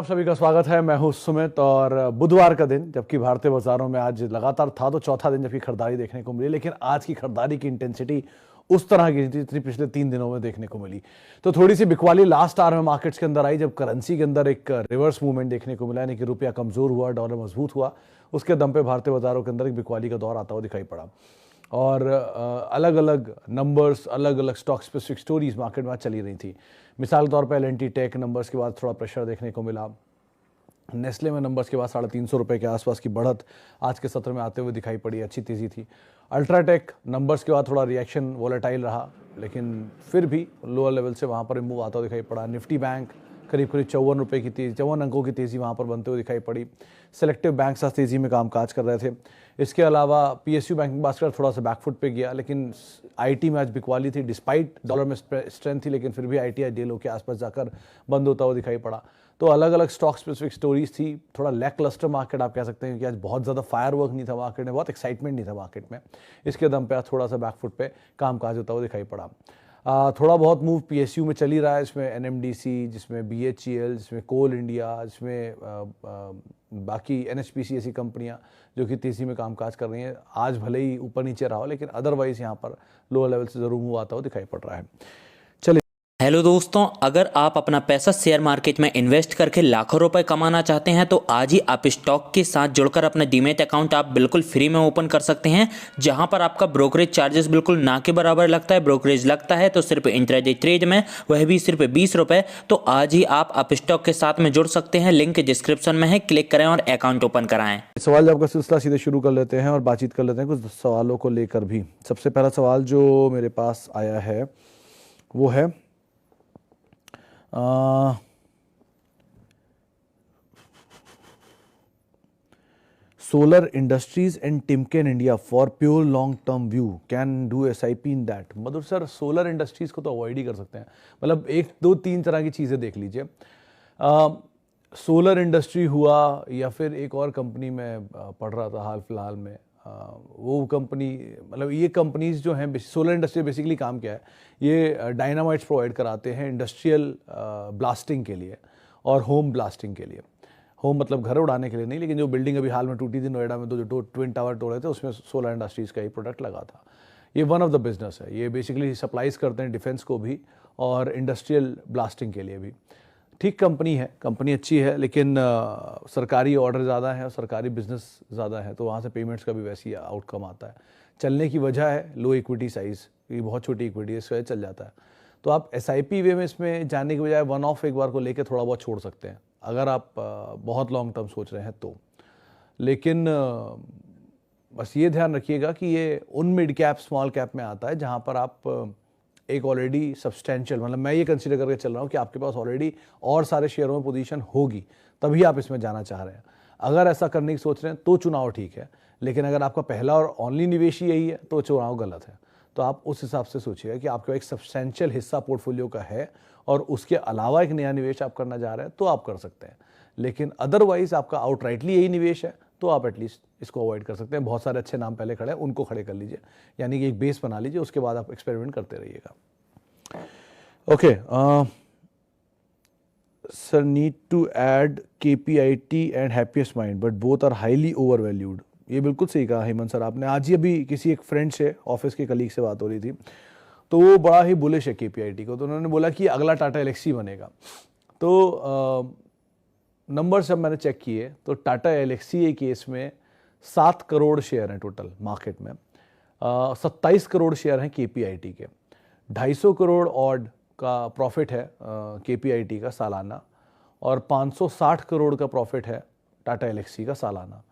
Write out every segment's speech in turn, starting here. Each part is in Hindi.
सभी का स्वागत है। मैं हूं सुमित और बुधवार का दिन, जबकि भारतीय बाजारों में आज लगातार था तो चौथा दिन जबकि खरीदारी देखने को मिली, लेकिन आज की खरीदारी की इंटेंसिटी उस तरह की थी जितनी पिछले 3 दिनों में देखने को मिली। तो थोड़ी सी बिकवाली लास्ट आवर में मार्केट्स के अंदर आई, जब करेंसी के अंदर एक रिवर्स मूवमेंट देखने को मिला, यानी कि रुपया कमजोर हुआ, डॉलर मजबूत हुआ। उसके दम पे भारतीय बाजारों के अंदर एक बिकवाली का दौर आता हुआ दिखाई पड़ा और अलग अलग नंबर्स, अलग अलग स्टॉक स्पेसिफिक स्टोरीज मार्केट में चली रही थी। मिसाल के तौर पर एल&टी टेक नंबर्स के बाद थोड़ा प्रेशर देखने को मिला। नेस्ले में नंबर्स के बाद 350 रुपये के आसपास की बढ़त आज के सत्र में आते हुए दिखाई पड़ी, अच्छी तेज़ी थी। अल्ट्राटेक नंबर्स के बाद थोड़ा रिएक्शन वोलेटाइल रहा, लेकिन फिर भी लोअर लेवल से वहाँ पर मूव आता हुआ दिखाई पड़ा। निफ्टी बैंक करीब 54 रुपये की तेज़ी, 54 अंकों की तेज़ी वहाँ पर बनते हुए दिखाई पड़ी। सेलेक्टिव बैंक साथ तेज़ी में कामकाज कर रहे थे। इसके अलावा पीएसयू बैंकिंग बास्केट थोड़ा सा बैकफुट पे गया, लेकिन आईटी में आज बिकवाली थी। डिस्पाइट डॉलर में स्ट्रेंथ थी, लेकिन फिर भी आईटी आज डे लो के आसपास जाकर बंद होता हुआ दिखाई पड़ा। तो अलग अलग स्टॉक स्पेसिफिक स्टोरीज थी। थोड़ा लैक लस्टर मार्केट आप कह सकते हैं, क्योंकि आज बहुत ज़्यादा फायरवर्क नहीं था मार्केट में, बहुत एक्साइटमेंट नहीं था मार्केट में। इसके दम पे आज थोड़ा सा बैकफुट पे कामकाज होता हुआ दिखाई पड़ा। थोड़ा बहुत मूव पीएसयू में चल ही रहा है, इसमें एनएमडीसी, जिसमें बीएचईएल, जिसमें कोल इंडिया, जिसमें बाकी एनएचपीसी ऐसी कंपनियां जो कि तेज़ी में कामकाज कर रही हैं। आज भले ही ऊपर नीचे रहा हो, लेकिन अदरवाइज यहाँ पर लोअर लेवल से ज़रूर मूव आता हुआ दिखाई पड़ रहा है। चलिए, हेलो दोस्तों, अगर आप अपना पैसा शेयर मार्केट में इन्वेस्ट करके लाखों रुपए कमाना चाहते हैं तो आज ही आप स्टॉक के साथ जुड़कर अपना डीमैट अकाउंट आप बिल्कुल फ्री में ओपन कर सकते हैं, जहां पर आपका ब्रोकरेज चार्जेस बिल्कुल ना के बराबर लगता है। ब्रोकरेज लगता है तो सिर्फ इंट्राडे ट्रेड में, वह भी सिर्फ 20 रुपये। तो आज ही आप स्टॉक के साथ में जुड़ सकते हैं, लिंक डिस्क्रिप्शन में है, क्लिक करें और अकाउंट ओपन कराएं। सवाल जवाब का सिलसिला सीधे शुरू कर लेते हैं और बातचीत कर लेते हैं कुछ सवालों को लेकर भी। सबसे पहला सवाल जो मेरे पास आया है वो है solar industries and Timken India for pure long term view can do SIP in that. मतलब सर, सोलर इंडस्ट्रीज को तो अवॉइड ही कर सकते हैं। मतलब 1 2 3 तरह की चीज़ें देख लीजिए। सोलर इंडस्ट्री हुआ, या फिर एक और कंपनी में पढ़ रहा था हाल फिलहाल में, वो कंपनी, मतलब ये कंपनीज जो हैं, सोलर इंडस्ट्री बेसिकली काम क्या है, ये डायनामाइट्स प्रोवाइड कराते हैं इंडस्ट्रियल ब्लास्टिंग के लिए और होम ब्लास्टिंग के लिए। होम मतलब घर उड़ाने के लिए नहीं, लेकिन जो बिल्डिंग अभी हाल में टूटी थी नोएडा में, जो ट्विन टावर तोड़े थे, उसमें सोलर इंडस्ट्रीज़ का ही प्रोडक्ट लगा था। ये वन ऑफ द बिजनेस है। ये बेसिकली सप्लाईज करते हैं डिफेंस को भी और इंडस्ट्रियल ब्लास्टिंग के लिए भी। ठीक कंपनी है, कंपनी अच्छी है, लेकिन सरकारी ऑर्डर ज़्यादा है और सरकारी बिजनेस ज़्यादा है, तो वहाँ से पेमेंट्स का भी वैसे ही आउटकम आता है। चलने की वजह है लो इक्विटी साइज़, ये बहुत छोटी इक्विटी है, इस वजह चल जाता है। तो आप SIP वे में इसमें जाने की बजाय वन ऑफ एक बार को लेकर थोड़ा बहुत छोड़ सकते हैं, अगर आप बहुत लॉन्ग टर्म सोच रहे हैं तो। लेकिन बस ये ध्यान रखिएगा कि ये उन मिड कैप स्मॉल कैप में आता है जहाँ पर आप एक ऑलरेडी सब्सटेंशियल, मतलब मैं ये कंसीडर करके चल रहा हूँ कि आपके पास ऑलरेडी और सारे शेयरों में पोजीशन होगी, तभी आप इसमें जाना चाह रहे हैं। अगर ऐसा करने की सोच रहे हैं तो चुनाव ठीक है, लेकिन अगर आपका पहला और ओनली निवेश ही यही है तो चुनाव गलत है। तो आप उस हिसाब से सोचिएगा कि आपका एक सब्सटेंशियल हिस्सा पोर्टफोलियो का है और उसके अलावा एक नया निवेश आप करना चाह रहे हैं तो आप कर सकते हैं। लेकिन अदरवाइज आपका आउटराइटली यही निवेश है तो आप एटलीस्ट इसको अवॉइड कर सकते हैं। बहुत सारे अच्छे नाम पहले खड़े हैं, उनको खड़े कर लीजिए, यानी कि एक बेस बना लीजिए, उसके बाद आप एक्सपेरिमेंट करते रहिएगा। Okay sir, need to add KPIT and happiest mind but both are highly overvalued. ये बिल्कुल सही कहा हेमंत सर आपने। आज ही अभी किसी एक फ्रेंड से, ऑफिस के कलीग से बात हो रही थी, तो वो बड़ा ही बुलिश है KPIT को। तो उन्होंने बोला कि अगला टाटा एलेक्सी बनेगा। तो नंबर्स जब मैंने चेक किए तो टाटा एलेक्सी केस में 7 करोड़ शेयर हैं टोटल मार्केट में। 27 करोड़ शेयर हैं KPIT के। 250 करोड़ ऑड का प्रॉफिट है KPIT का सालाना, और 560 करोड़ का प्रॉफिट है टाटा एलेक्सी का सालाना,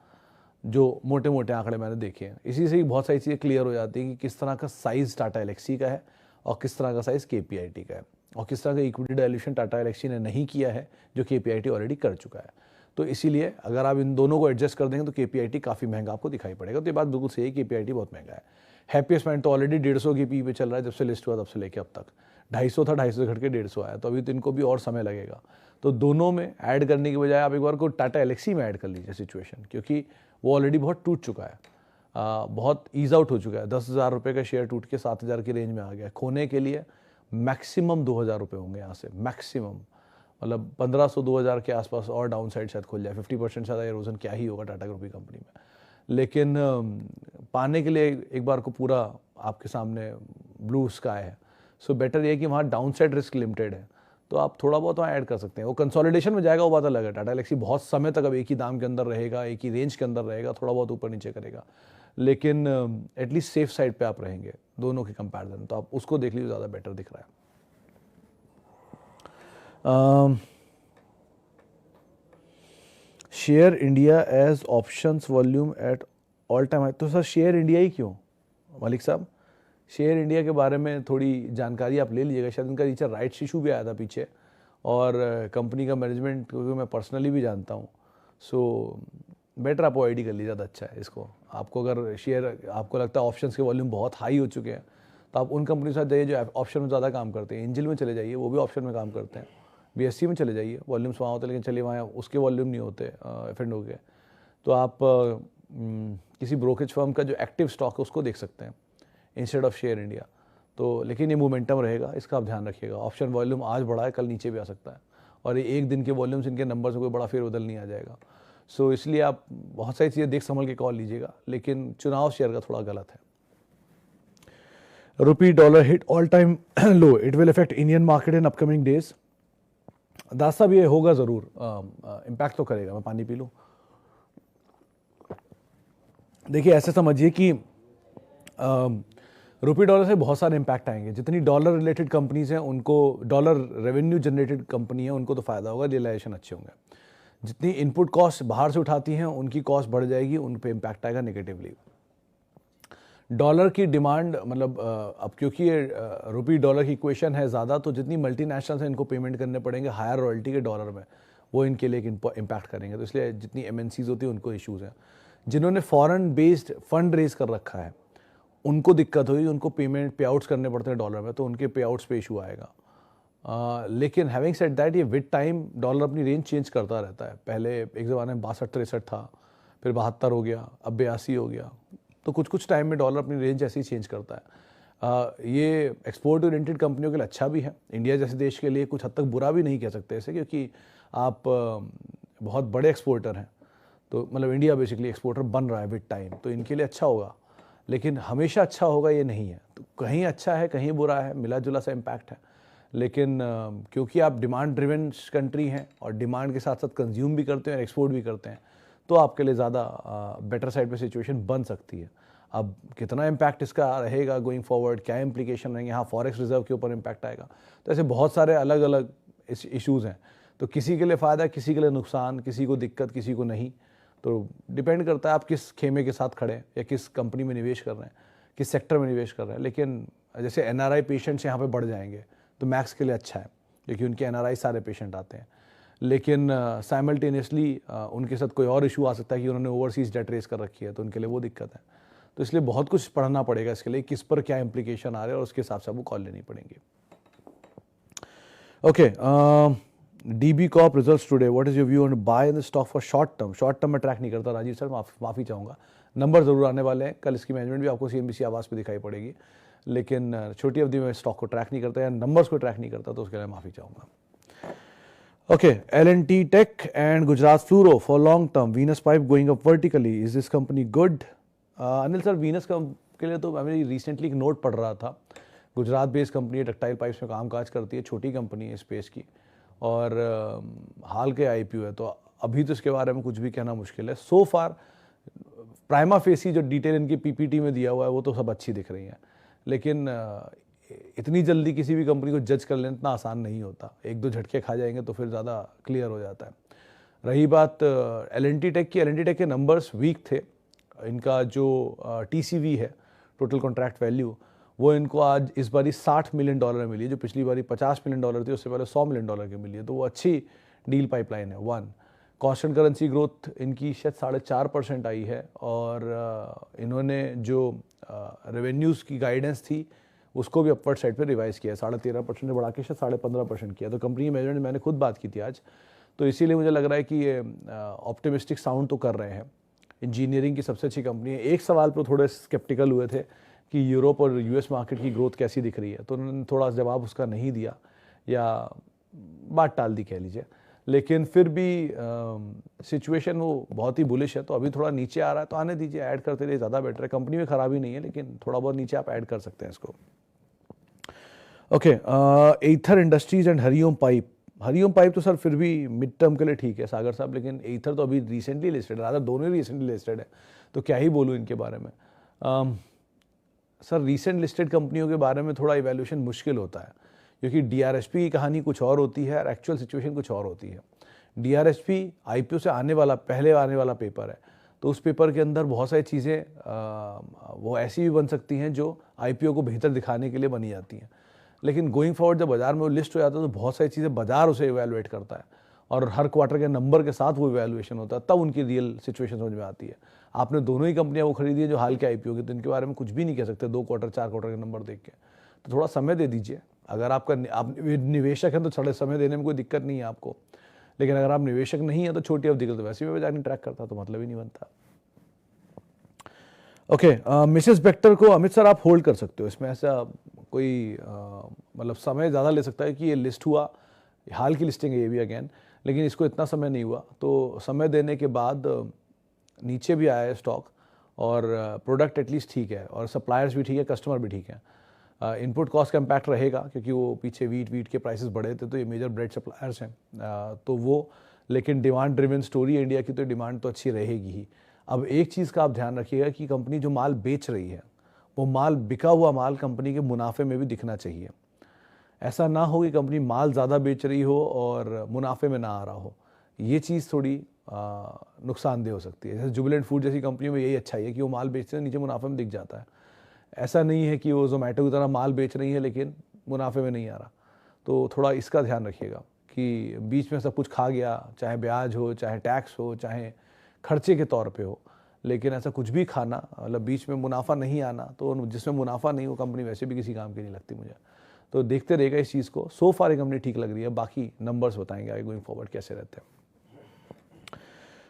जो मोटे मोटे आंकड़े मैंने देखे हैं। इसी से ही बहुत सारी चीज़ें क्लियर हो जाती हैं कि किस तरह का साइज़ टाटा एलेक्सी का है और किस तरह का साइज़ KPIT का है, और किस तरह का इक्विटी डायल्यूशन टाटा एलेक्सी ने नहीं किया है जो KPIT ऑलरेडी कर चुका है। तो इसीलिए अगर आप इन दोनों को एडजस्ट कर देंगे तो KPIT काफ़ी महंगा आपको दिखाई पड़ेगा। तो ये बात बिल्कुल सही है, KPIT बहुत महंगा है। हैप्पीएस्ट माइंड तो ऑलरेडी 150 की PE पे चल रहा है, जब से लिस्ट हुआ तब से लेके अब तक 250 था, 250 से घट के 150 आया, तो अभी तो इनको भी और समय लगेगा। तो दोनों में ऐड करने की बजाय आप एक बार को टाटा एलेक्सी में ऐड कर लीजिए सिचुएशन, क्योंकि वो ऑलरेडी बहुत टूट चुका है, बहुत ईज आउट हो चुका है। 10,000 रुपये का शेयर टूट के 7,000 की रेंज में आ गया। खोने के लिए मैक्सिमम 2,000 रुपये होंगे यहाँ से, मैक्सिमम। मतलब 1500-2000 के आसपास और डाउन साइड शायद खुल जाए। 50% ज़्यादा एरोजन क्या ही होगा टाटा ग्रुप की कंपनी में, लेकिन पाने के लिए एक बार को पूरा आपके सामने ब्लू स्काई है। सो बेटर ये कि वहाँ डाउन साइड रिस्क लिमिटेड है, तो आप थोड़ा बहुत वहाँ ऐड कर सकते हैं। वो कंसोलिडेशन में जाएगा वो बात अलग है। टाटा एलेक्सी बहुत समय तक अब एक ही दाम के अंदर रहेगा, एक ही रेंज के अंदर रहेगा, थोड़ा बहुत ऊपर नीचे करेगा, लेकिन एटलीस्ट सेफ साइड पे आप रहेंगे दोनों के कंपैरिजन, तो आप उसको देख लीजिए, ज़्यादा बेटर दिख रहा है। Share India as options volume at all time high. तो सर शेयर इंडिया ही क्यों मलिक साहब? शेयर इंडिया के बारे में थोड़ी जानकारी आप ले लीजिएगा। शायद उनका नीचे राइट्स इशू भी आया था पीछे, और कंपनी का मैनेजमेंट क्योंकि मैं पर्सनली भी जानता हूँ, सो बेटर आप अवॉइड ही कर लीजिए, ज़्यादा अच्छा है इसको। आपको अगर शेयर, आपको लगता है ऑप्शंस के वॉल्यूम बहुत हाई हो चुके हैं, तो आप उन कंपनी के साथ जाइए जो ऑप्शन में ज़्यादा काम करते हैं। एंजल में चले जाइए, वो भी ऑप्शन में काम करते हैं। BSE में चले जाइए, वॉल्यूम्स वहाँ होते हैं, लेकिन चलिए वहाँ उसके वॉल्यूम नहीं होते F&O के। तो आप किसी ब्रोकेज फर्म का जो एक्टिव स्टॉक है उसको देख सकते हैं इंस्टेड ऑफ शेयर इंडिया। तो लेकिन ये मोमेंटम रहेगा, इसका आप ध्यान रखिएगा। ऑप्शन वॉल्यूम आज बढ़ा है, कल नीचे भी आ सकता है, और ये एक दिन के वॉल्यूम्स इनके नंबर से कोई बड़ा फेरबदल नहीं आ जाएगा। सो इसलिए आप बहुत सारी चीज़ें देख संभल के कॉल लीजिएगा, लेकिन चुनाव शेयर का थोड़ा गलत है। Rupee dollar hit all time low, it will affect Indian market in upcoming days. Das साहब ये होगा ज़रूर, इम्पैक्ट तो करेगा। मैं पानी पी लूँ। देखिए ऐसे समझिए कि रुपी डॉलर से बहुत सारे इम्पैक्ट आएंगे। जितनी डॉलर रिलेटेड कंपनीज हैं उनको, डॉलर रेवेन्यू जनरेटेड कंपनी है, उनको तो फ़ायदा होगा, रियलाइजेशन अच्छे होंगे। जितनी इनपुट कॉस्ट बाहर से उठाती हैं उनकी कॉस्ट बढ़ जाएगी, उन पे इम्पैक्ट आएगा नेगेटिवली। डॉलर की डिमांड, मतलब अब क्योंकि ये रुपी डॉलर की इक्वेशन है ज़्यादा, तो जितनी मल्टीनेशनल्स हैं इनको पेमेंट करने पड़ेंगे हायर रॉयल्टी के डॉलर में, वो इनके लिए एक इम्पैक्ट करेंगे। तो इसलिए जितनी MNCs होती हैं उनको इश्यूज़ हैं। जिन्होंने फॉरेन बेस्ड फंड रेज कर रखा है उनको दिक्कत हुई, उनको पे आउट्स करने पड़ते हैं डॉलर में, तो उनके पे आउट्स पे इशू आएगा। लेकिन हैविंग सेड दैट, ये विद टाइम डॉलर अपनी रेंज चेंज करता रहता है। पहले एक ज़माने में 62-63 था, फिर 72 हो गया, अब 82 हो गया। तो कुछ टाइम में डॉलर अपनी रेंज ऐसे ही चेंज करता है। ये एक्सपोर्ट ओरिएंटेड कंपनियों के लिए अच्छा भी है, इंडिया जैसे देश के लिए कुछ हद तक बुरा भी नहीं कह सकते ऐसे, क्योंकि आप बहुत बड़े एक्सपोर्टर हैं। तो मतलब इंडिया बेसिकली एक्सपोर्टर बन रहा है विद टाइम, तो इनके लिए अच्छा होगा, लेकिन हमेशा अच्छा होगा ये नहीं है। तो कहीं अच्छा है कहीं बुरा है, मिला जुला सा इम्पैक्ट है। लेकिन क्योंकि आप डिमांड ड्रिवन कंट्री हैं और डिमांड के साथ साथ कंज्यूम भी करते हैं और एक्सपोर्ट भी करते हैं, तो आपके लिए ज़्यादा बेटर साइड पे सिचुएशन बन सकती है। अब कितना इम्पैक्ट इसका रहेगा गोइंग फॉरवर्ड, क्या इम्प्लीकेशन रहेंगे, हाँ फॉरेक्स रिजर्व के ऊपर इम्पैक्ट आएगा, तो ऐसे बहुत सारे अलग अलग इश्यूज़ हैं। तो किसी के लिए फ़ायदा, किसी के लिए नुकसान, किसी को दिक्कत, किसी को नहीं। तो डिपेंड करता है आप किस खेमे के साथ खड़े हैं या किस कंपनी में निवेश कर रहे हैं, किस सेक्टर में निवेश कर रहे हैं। लेकिन जैसे NRI पेशेंट्स यहाँ पे बढ़ जाएंगे तो मैक्स के लिए अच्छा है, क्योंकि उनके NRI सारे पेशेंट आते हैं। लेकिन साइमल्टेनियसली उनके साथ कोई और इशू आ सकता है कि उन्होंने ओवरसीज डेट रेज कर रखी है, तो उनके लिए वो दिक्कत है। तो इसलिए बहुत कुछ पढ़ना पड़ेगा इसके लिए, किस पर क्या इम्प्लीकेशन आ रहे हैं, और उसके हिसाब से आपको कॉल लेनी पड़ेंगी। Okay, DB Corp results today. What is your view on buy in the stock for short term? Short term में ट्रैक नहीं करता राजीव सर, माफ़ी चाहूँगा। नंबर ज़रूर आने वाले हैं, कल इसकी मैनेजमेंट भी आपको CNBC आवाज़ पे दिखाई पड़ेगी, लेकिन छोटी अवधि में स्टॉक को ट्रैक नहीं करता या नंबर्स को ट्रैक नहीं करता, तो उसके लिए माफ़ी चाहूँगा। Okay, L&T Tech and Gujarat Fluoro for long term. Venus Pipe going up vertically. Is this company good? Anil sir, Venus के लिए तो मैं रिसेंटली एक नोट पढ़ रहा था। गुजरात बेस्ड कंपनी है, टेक्सटाइल पाइप्स में काम काज करती है, छोटी कंपनी है स्पेस की, और हाल के IPO है, तो अभी तो इसके बारे में कुछ भी कहना मुश्किल है। सो फार प्राइमा फेसी जो डिटेल इनकी PPT में दिया हुआ है वो तो सब अच्छी दिख रही है, लेकिन इतनी जल्दी किसी भी कंपनी को जज कर लेना इतना आसान नहीं होता। एक दो झटके खा जाएंगे तो फिर ज़्यादा क्लियर हो जाता है। रही बात L&T टेक की, L&T टेक के नंबर्स वीक थे। इनका जो TCV है, टोटल कॉन्ट्रैक्ट वैल्यू, वो इनको आज इस बारी $60 मिलियन में मिली है, जो पिछली बारी $50 मिलियन थी, उससे पहले $100 मिलियन की मिली है, तो वो अच्छी डील पाइपलाइन है। वन, कॉन्स्टेंट करेंसी ग्रोथ इनकी शायद 4.5% आई है, और इन्होंने जो रेवेन्यूज़ की गाइडेंस थी उसको भी अपवर्ड साइड पे रिवाइज किया, 13.5% से बढ़ा के शायद 15.5% किया। तो कंपनी मैनेजमेंट मैंने खुद बात की थी आज, तो इसीलिए मुझे लग रहा है कि ये ऑप्टिमिस्टिक साउंड तो कर रहे हैं। इंजीनियरिंग की सबसे अच्छी कंपनी है। एक सवाल पर थोड़े स्केप्टिकल हुए थे कि यूरोप और US मार्केट की ग्रोथ कैसी दिख रही है, तो उन्होंने थोड़ा जवाब उसका नहीं दिया, या बात टाल दी कह लीजिए, लेकिन फिर भी सिचुएशन वो बहुत ही बुलिश है, तो अभी थोड़ा नीचे आ रहा है तो आने दीजिए, ऐड करते रहिए, ज़्यादा बेटर है। कंपनी में खराबी नहीं है, लेकिन थोड़ा बहुत नीचे आप ऐड कर सकते हैं इसको। Okay, Ather Industries and Hariom pipe. Hariom pipe तो सर फिर भी मिड टर्म के लिए ठीक है सागर साहब, लेकिन एथर तो अभी रिसेंटली लिस्टेड है, दोनों ही रिसेंटली लिस्टेड है, तो क्या ही बोलूँ इनके बारे में। सर रिसेंट लिस्टेड कंपनियों के बारे में थोड़ा इवैल्यूएशन मुश्किल होता है, क्योंकि डीआरएसपी की कहानी कुछ और होती है और एक्चुअल सिचुएशन कुछ और होती है। डीआरएसपी आईपीओ से पहले आने वाला पेपर है, तो उस पेपर के अंदर बहुत सारी चीज़ें वो ऐसी भी बन सकती हैं जो आईपीओ को बेहतर दिखाने के लिए बनी जाती हैं, लेकिन गोइंग फॉरवर्ड जब बाजार में वो लिस्ट हो जाता है तो बहुत सारी चीज़ें बाजार उसे इवैल्यूएट करता है, और हर क्वार्टर के नंबर के साथ वो इवैल्यूएशन होता है, तब उनकी रियल सिचुएशन समझ में आती है। आपने दोनों ही कंपनियां वो खरीदी है जो हाल के आईपीओ की, तो इनके बारे में कुछ भी नहीं कह सकते 2 क्वार्टर 4 क्वार्टर के नंबर देख के, तो थोड़ा समय दे दीजिए। अगर आप निवेशक हैं तो थोड़े समय देने में कोई दिक्कत नहीं है आपको, लेकिन अगर आप निवेशक नहीं है तो छोटी अवधि के तो वैसे भी बाजार नहीं ट्रैक करता, तो मतलब ही नहीं बनता। ओके, मिसेस बेक्टर को अमित सर आप होल्ड कर सकते हो, इसमें ऐसा कोई मतलब समय ज़्यादा ले सकता है कि ये लिस्ट हुआ, हाल की लिस्टिंग है ये भी अगेन, लेकिन इसको इतना समय नहीं हुआ, तो समय देने के बाद नीचे भी आया है स्टॉक, और प्रोडक्ट एटलीस्ट ठीक है, और सप्लायर्स भी ठीक है, कस्टमर भी ठीक है। इनपुट कॉस्ट का इम्पैक्ट रहेगा, क्योंकि वो पीछे वीट के प्राइसेस बढ़े थे, तो ये मेजर ब्रेड सप्लायर्स हैं, तो वो, लेकिन डिमांड ड्रिवन स्टोरी इंडिया की, तो डिमांड तो अच्छी रहेगी ही। अब एक चीज़ का आप ध्यान रखिएगा कि कंपनी जो माल बेच रही है, वो माल, बिका हुआ माल कंपनी के मुनाफे में भी दिखना चाहिए। ऐसा ना हो कि कंपनी माल ज़्यादा बेच रही हो और मुनाफे में ना आ रहा हो, ये चीज़ थोड़ी नुकसानदेह हो सकती है। जैसे जुबिलेंट फूड जैसी कंपनियों में यही अच्छा है कि वो माल बेचते हैं, नीचे मुनाफे में दिख जाता है। ऐसा नहीं है कि वो जोमेटो की तरह माल बेच रही है लेकिन मुनाफे में नहीं आ रहा, तो थोड़ा इसका ध्यान रखिएगा कि बीच में सब कुछ खा गया, चाहे ब्याज हो, चाहे टैक्स हो, चाहे खर्चे के तौर पे हो, लेकिन ऐसा कुछ भी खाना, मतलब बीच में मुनाफा नहीं आना, तो जिसमें मुनाफा नहीं हो कंपनी वैसे भी किसी काम की नहीं लगती मुझे, तो देखते रहेगा इस चीज़ को। सो फार ये कंपनी ठीक लग रही है, बाकी नंबर्स बताएंगे आगे गोइंग फॉरवर्ड कैसे रहते हैं।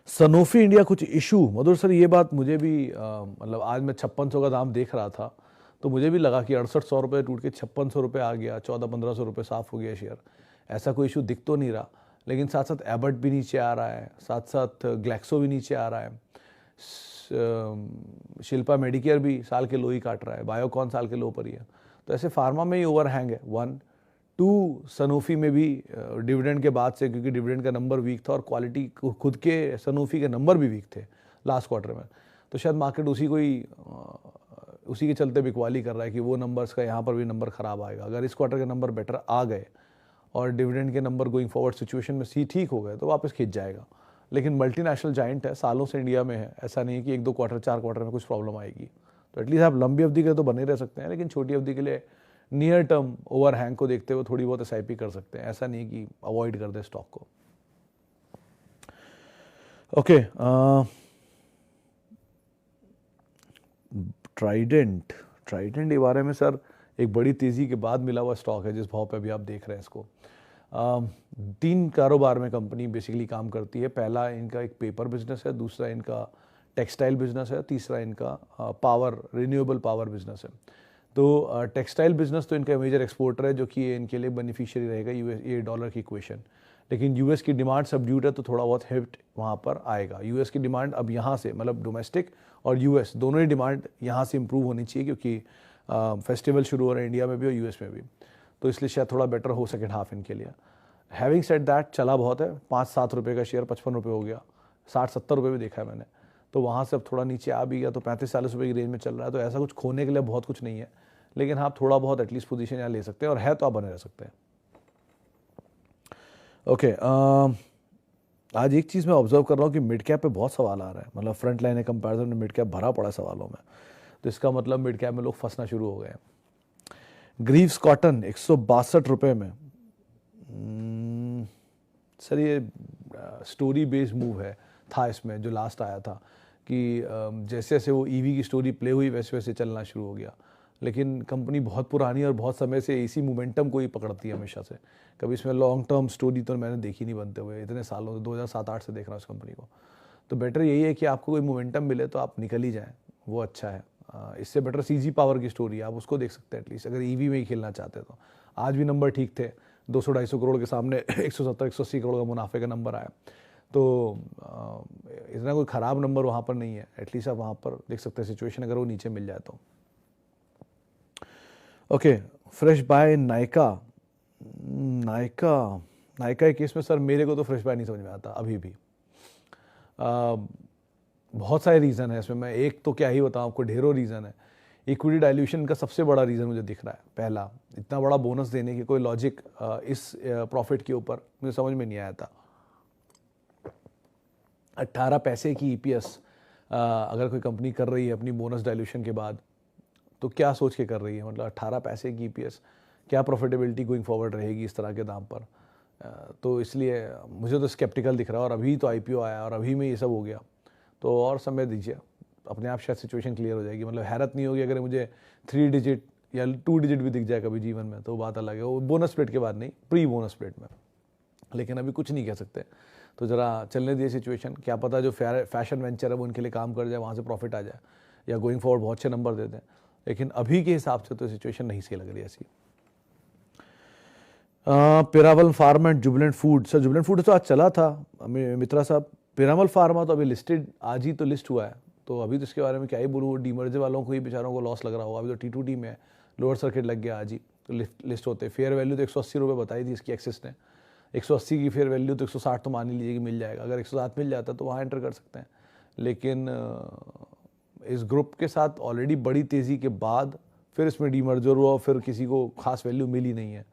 सनोफी इंडिया कुछ इशू, मधुर सर ये बात मुझे भी मतलब आज मैं 5600 का दाम देख रहा था, तो मुझे भी लगा कि 6800 रुपये टूट के 5600 रुपये आ गया, 1400-1500 रुपये साफ हो गया शेयर, ऐसा कोई इशू दिख तो नहीं रहा, लेकिन साथ साथ एबट भी नीचे आ रहा है, साथ साथ ग्लैक्सो भी नीचे आ रहा है, शिल्पा मेडिकेयर भी साल के लो ही काट रहा है, बायोकॉन साल के लो पर ही है, तो ऐसे फार्मा में ही ओवरहैंग है। 1, 2 सनोफी में भी डिविडेंड के बाद से, क्योंकि डिविडेंड का नंबर वीक था और क्वालिटी खुद के सनोफी के नंबर भी वीक थे लास्ट क्वार्टर में, तो शायद मार्केट उसी के चलते बिकवाली कर रहा है कि वो नंबर्स का यहाँ पर भी नंबर ख़राब आएगा। अगर इस क्वार्टर के नंबर बेटर आ गए और डिविडेंड के नंबर गोइंग फॉरवर्ड सिचुएशन में ठीक हो गए तो वापस खींच जाएगा, लेकिन मल्टीनेशनल जाइंट है, सालों से इंडिया में है, ऐसा नहीं है कि 1-2 क्वार्टर 4 क्वार्टर में कुछ प्रॉब्लम आएगी, तो एटलीस्ट आप लंबी अवधि के तो बने रह सकते हैं, लेकिन छोटी अवधि के लिए नियर टर्म ओवरहैंग को देखते हुए थोड़ी बहुत एसआईपी कर सकते हैं, ऐसा नहीं कि अवॉइड कर दे स्टॉक को। ओके, ट्राइडेंट के बारे में सर एक बड़ी तेज़ी के बाद मिला हुआ स्टॉक है, जिस भाव पे अभी आप देख रहे हैं इसको। 3 कारोबार में कंपनी बेसिकली काम करती है। पहला इनका एक पेपर बिजनेस है, दूसरा इनका टेक्सटाइल बिजनेस है, तीसरा इनका रिन्यूएबल पावर बिजनेस है। तो टेक्सटाइल बिजनेस तो इनका मेजर एक्सपोर्टर है, जो कि इनके लिए बेनिफिशियरी रहेगा ये डॉलर की इक्वेशन, लेकिन यूएस की डिमांड सबड्यूड है, तो थोड़ा बहुत हिट वहाँ पर आएगा। यूएस की डिमांड अब यहाँ से, मतलब डोमेस्टिक और यूएस दोनों ही डिमांड यहाँ से इंप्रूव होनी चाहिए, क्योंकि फेस्टिवल शुरू हो रहे हैं इंडिया में भी और यूएस में भी, तो इसलिए शायद थोड़ा बेटर हो सेकेंड हाफ इनके लिए। हैविंग सेड दैट, चला बहुत है, 5-7 रुपये का शेयर 55 रुपये हो गया, 60-70 रुपये भी देखा है मैंने, तो वहाँ से अब थोड़ा नीचे आ भी गया, तो 35-40 रुपये की रेंज में चल रहा है, तो ऐसा कुछ खोने के लिए बहुत कुछ नहीं है, लेकिन आप थोड़ा बहुत एटलीस्ट पोजीशन यहाँ ले सकते हैं, और है तो आप बने रह सकते हैं। ओके, आज एक चीज़ मैं ऑब्जर्व कर रहा हूँ कि मिड कैप पे बहुत सवाल आ रहा है, मतलब फ्रंट लाइन है कंपैरिजन में मिड कैप भरा पड़ा है सवालों में, तो इसका मतलब मिड कैप में लोग फंसना शुरू हो गए हैं। ग्रीव्स कॉटन 162 रुपये में, सर ये स्टोरी बेस्ड मूव था इसमें जो लास्ट आया था कि जैसे जैसे वो ईवी की स्टोरी प्ले हुई वैसे वैसे चलना शुरू हो गया, लेकिन कंपनी बहुत पुरानी और बहुत समय से इसी मोमेंटम को ही पकड़ती है हमेशा से, कभी इसमें लॉन्ग टर्म स्टोरी तो मैंने देखी नहीं बनते हुए इतने सालों से, 2007-8 से देख रहा हूँ इस कंपनी को, तो बेटर यही है कि आपको कोई मोमेंटम मिले तो आप निकल ही जाएँ, वो अच्छा है। इससे बेटर सीजी पावर की स्टोरी आप उसको देख सकते हैं एटलीस्ट, अगर ईवी में ही खेलना चाहते हैं तो। आज भी नंबर ठीक थे, 200-250 करोड़ के सामने 170-180 करोड़ का मुनाफे का नंबर आया। तो इतना कोई ख़राब नंबर वहाँ पर नहीं है, एटलीस्ट आप वहाँ पर देख सकते हैं सिचुएशन अगर वो नीचे मिल जाए तो। ओके, फ्रेश बाय नायका के केस में सर मेरे को तो फ्रेश बाय नहीं समझ में आता अभी भी। बहुत सारे रीज़न है इसमें, मैं एक तो क्या ही बताऊँ आपको, ढेरों रीज़न है। इक्विटी डाइल्यूशन का सबसे बड़ा रीज़न मुझे दिख रहा है। पहला, इतना बड़ा बोनस देने की कोई लॉजिक इस प्रॉफिट के ऊपर मुझे समझ में नहीं आया था। 18 पैसे की EPS अगर कोई कंपनी कर रही है अपनी बोनस डाइल्यूशन के बाद, तो क्या सोच के कर रही है? मतलब 18 पैसे की EPS, क्या प्रॉफिटेबिलिटी गोइंग फॉरवर्ड रहेगी इस तरह के दाम पर? तो इसलिए मुझे तो स्केप्टिकल दिख रहा है। और अभी तो IPO आया और अभी में ये सब हो गया, तो और समय दीजिए, अपने आप शायद सिचुएशन क्लियर हो जाएगी। मतलब हैरत नहीं होगी अगर मुझे 3 डिजिट या 2 डिजिट भी दिख जाए कभी जीवन में, तो बात अलग है। वो बोनस स्प्लिट के बाद नहीं, प्री बोनस स्प्लिट में। लेकिन अभी कुछ नहीं कह सकते, तो ज़रा चलने दिए सिचुएशन। क्या पता जो फैशन वेंचर है वो उनके लिए काम कर जाए, वहाँ से प्रॉफिट आ जाए, या गोइंग फॉरवर्ड बहुत अच्छे नंबर दे दें। लेकिन अभी के हिसाब से तो सिचुएशन नहीं सही लग रही ऐसी। Piramal pharma and Jubilant food, sir Jubilant food तो आज चला था मित्रा साहब। पिरामल फार्मा तो अभी लिस्टेड, आज ही तो लिस्ट हुआ है, तो अभी तो इसके बारे में क्या ही बोलूँ। डीमर्जर वालों को ही बेचारों को लॉस लग रहा होगा। अभी तो T2D में है, लोअर सर्किट लग गया आज ही, तो लिस्ट होते। फेयर वैल्यू तो 180 रुपये बताई थी इसकी एक्सिस ने। 180 की फेयर वैल्यू, तो 160 तो मान ही लीजिए कि मिल जाएगा। अगर 107 मिल जाता तो वहाँ एंटर कर सकते हैं। लेकिन इस ग्रुप के साथ ऑलरेडी बड़ी तेज़ी के बाद फिर इसमें डीमर्जर हुआ, फिर किसी को खास वैल्यू मिली नहीं है।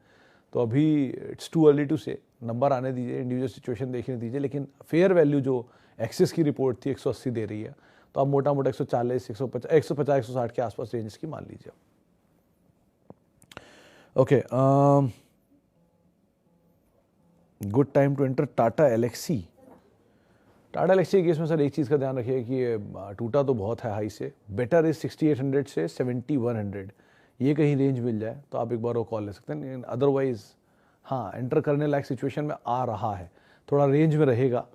तो अभी इट्स टू अर्ली टू से, नंबर आने दीजिए, इंडिविजुअल सिचुएशन देखने दीजिए। लेकिन फेयर वैल्यू जो एक्सिस की रिपोर्ट थी 180 दे रही है, तो आप मोटा मोटा 140, 150, 160 के आसपास रेंज की मान लीजिए। Okay, good time to enter Tata Elxsi. Tata Elxsi के केस में सर एक चीज़ का ध्यान रखिए कि ये टूटा तो बहुत है हाई से। बेटर इज 6800 से 7100, ये कहीं रेंज मिल जाए तो आप एक बार वो कॉल ले सकते हैं। लेकिन अदरवाइज हाँ, एंटर करने लायक सिचुएशन में आ रहा है, थोड़ा रेंज में रहेगा।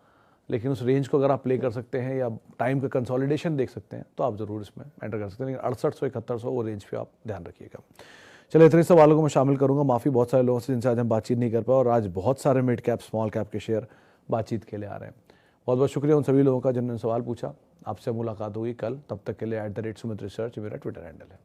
लेकिन उस रेंज को अगर आप प्ले कर सकते हैं या टाइम का कंसोलिडेशन देख सकते हैं, तो आप ज़रूर इसमें एंटर कर सकते हैं। लेकिन 6800 7100 वो रेंज पे आप ध्यान रखिएगा। चलिए, इतने सवालों को मैं शामिल करूंगा। माफ़ी बहुत सारे लोगों से जिनसे आज हम बातचीत नहीं कर पाए, और आज बहुत सारे मिड कैप स्मॉल कैप के शेयर बातचीत के लिए आ रहे हैं। बहुत बहुत शुक्रिया उन सभी लोगों का जिन्होंने सवाल पूछा। आपसे मुलाकात होगी कल, तब तक के लिए @Sumit Research मेरा ट्विटर हैंडल है।